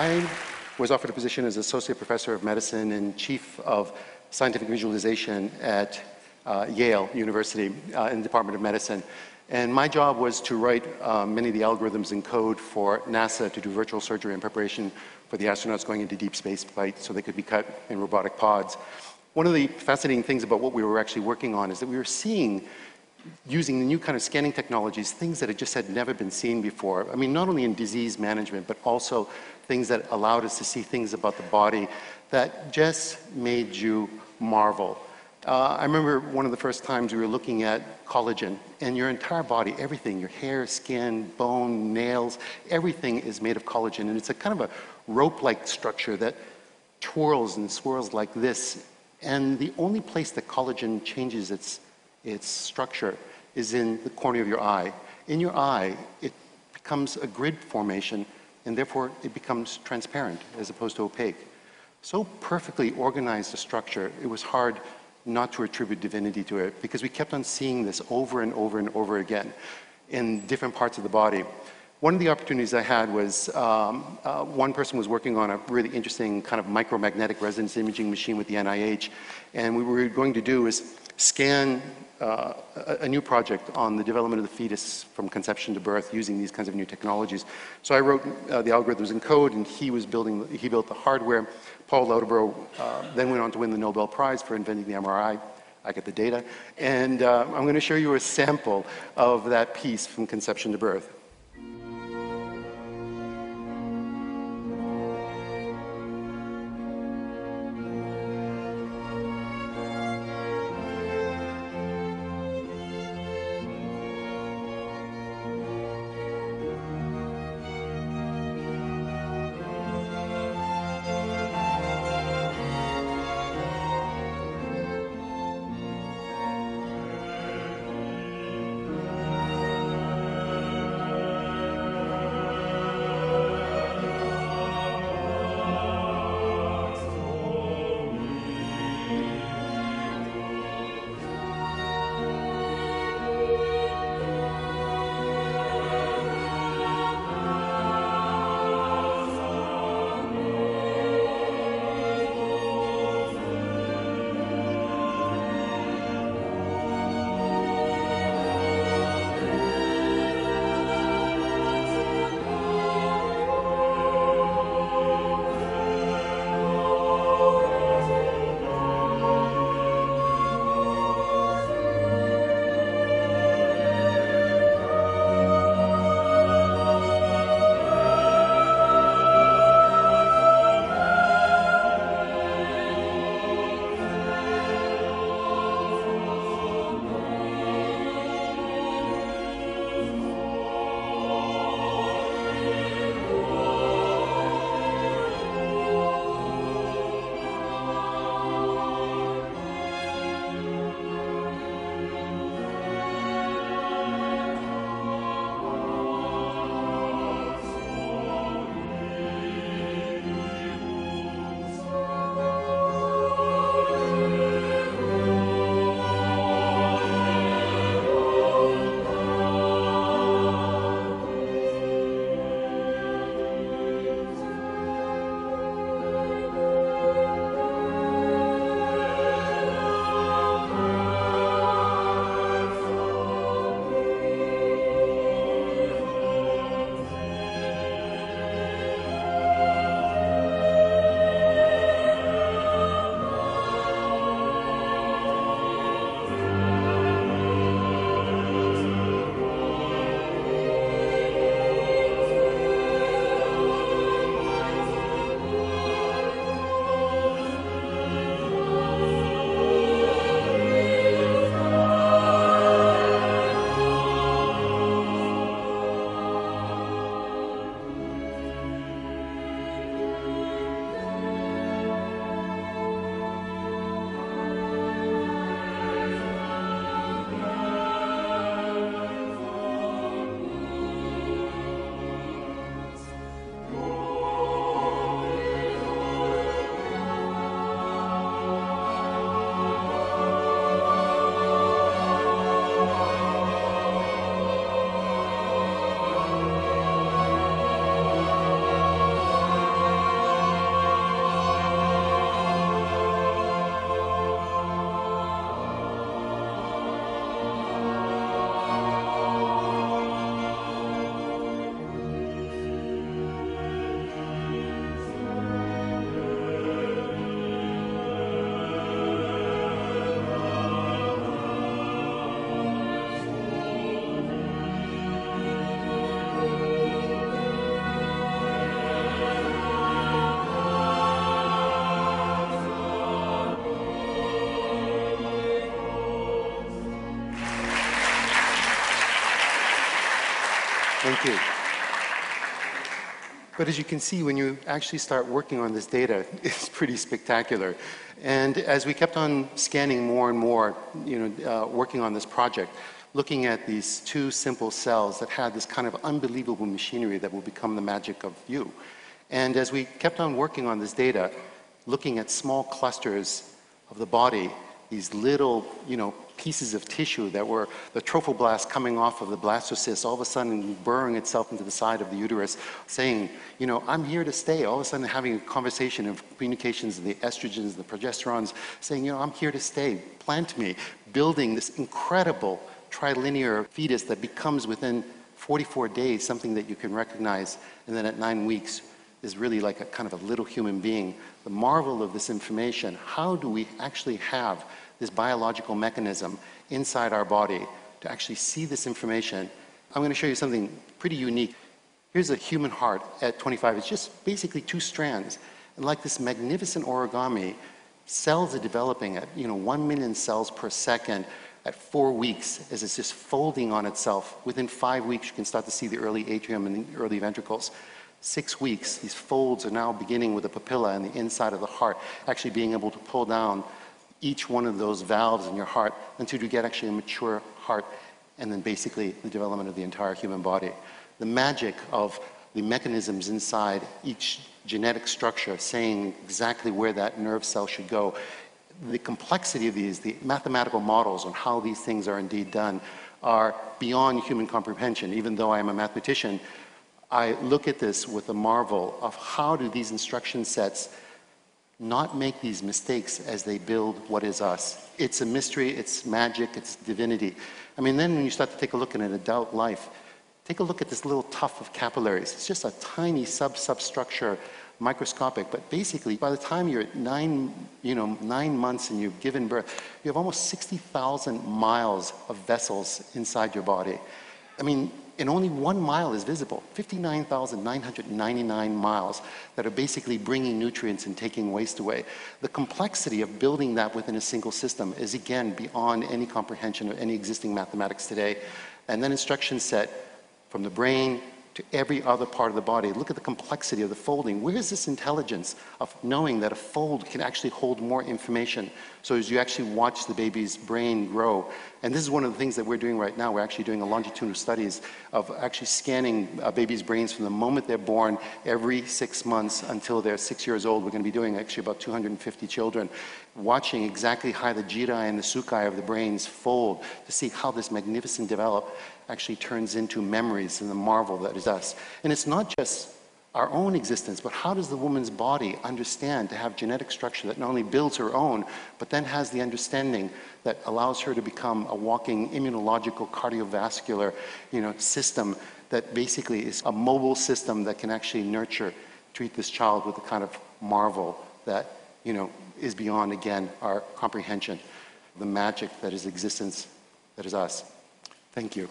I was offered a position as Associate Professor of Medicine and Chief of Scientific Visualization at Yale University in the Department of Medicine. And my job was to write many of the algorithms and code for NASA to do virtual surgery in preparation for the astronauts going into deep space flight so they could be cut in robotic pods. One of the fascinating things about what we were actually working on is that we were seeing, using the new kind of scanning technologies, things that had never been seen before. I mean, not only in disease management, but also things that allowed us to see things about the body that just made you marvel. I remember one of the first times we were looking at collagen, and your entire body, everything, your hair, skin, bone, nails, everything is made of collagen. And it's a kind of a rope-like structure that twirls and swirls like this. And the only place that collagen changes its structure is in the cornea of your eye. In your eye, it becomes a grid formation, and therefore it becomes transparent as opposed to opaque. So perfectly organized a structure, it was hard not to attribute divinity to it, because we kept on seeing this over and over and over again in different parts of the body. One of the opportunities I had was one person was working on a really interesting kind of micromagnetic resonance imaging machine with the NIH, and what we were going to do is scan a new project on the development of the fetus from conception to birth using these kinds of new technologies. So I wrote the algorithms and code, and he built the hardware. Paul Lauterborough then went on to win the Nobel Prize for inventing the MRI. I get the data. And I'm going to show you a sample of that piece from conception to birth. Thank you. But as you can see, when you actually start working on this data, it's pretty spectacular. And as we kept on scanning more and more, working on this project, looking at these two simple cells that had this kind of unbelievable machinery that will become the magic of you. And as we kept on working on this data, looking at small clusters of the body, these little, pieces of tissue that were the trophoblast coming off of the blastocyst, all of a sudden burrowing itself into the side of the uterus, saying, I'm here to stay. All of a sudden having a conversation of communications of the estrogens, the progesterones, saying, I'm here to stay, plant me, building this incredible trilinear fetus that becomes within 44 days something that you can recognize, and then at 9 weeks is really like a kind of a little human being. The marvel of this information, how do we actually have this biological mechanism inside our body to actually see this information? I'm going to show you something pretty unique. Here's a human heart at 25. It's just basically 2 strands. And like this magnificent origami, cells are developing at 1 million cells per second at 4 weeks as it's just folding on itself. Within 5 weeks, you can start to see the early atrium and the early ventricles. 6 weeks, these folds are now beginning with a papilla on the inside of the heart, actually being able to pull down each one of those valves in your heart until you get actually a mature heart, and then basically the development of the entire human body. The magic of the mechanisms inside each genetic structure saying exactly where that nerve cell should go. The complexity of these, the mathematical models on how these things are indeed done are beyond human comprehension. Even though I am a mathematician, I look at this with a marvel of how do these instruction sets not make these mistakes as they build what is us. It's a mystery, it's magic, it's divinity. I mean, then when you start to take a look at an adult life, take a look at this little tuft of capillaries. It's just a tiny substructure, microscopic, but basically by the time you're at 9 months and you've given birth, you have almost 60,000 miles of vessels inside your body. I mean, and only 1 mile is visible, 59,999 miles that are basically bringing nutrients and taking waste away. The complexity of building that within a single system is, again, beyond any comprehension of any existing mathematics today. And then instruction set from the brain to every other part of the body. Look at the complexity of the folding. Where is this intelligence of knowing that a fold can actually hold more information? So as you actually watch the baby's brain grow, and this is one of the things that we're doing right now. We're actually doing a longitudinal studies of actually scanning babies' brains from the moment they're born every 6 months until they're 6 years old. We're going to be doing actually about 250 children, watching exactly how the jirai and the sukai of the brains fold to see how this magnificent develop actually turns into memories and the marvel that is us. And it's not just our own existence, but how does the woman's body understand to have genetic structure that not only builds her own, but then has the understanding that allows her to become a walking immunological cardiovascular system that basically is a mobile system that can actually nurture, treat this child with the kind of marvel that is beyond, again, our comprehension, the magic that is existence, that is us. Thank you.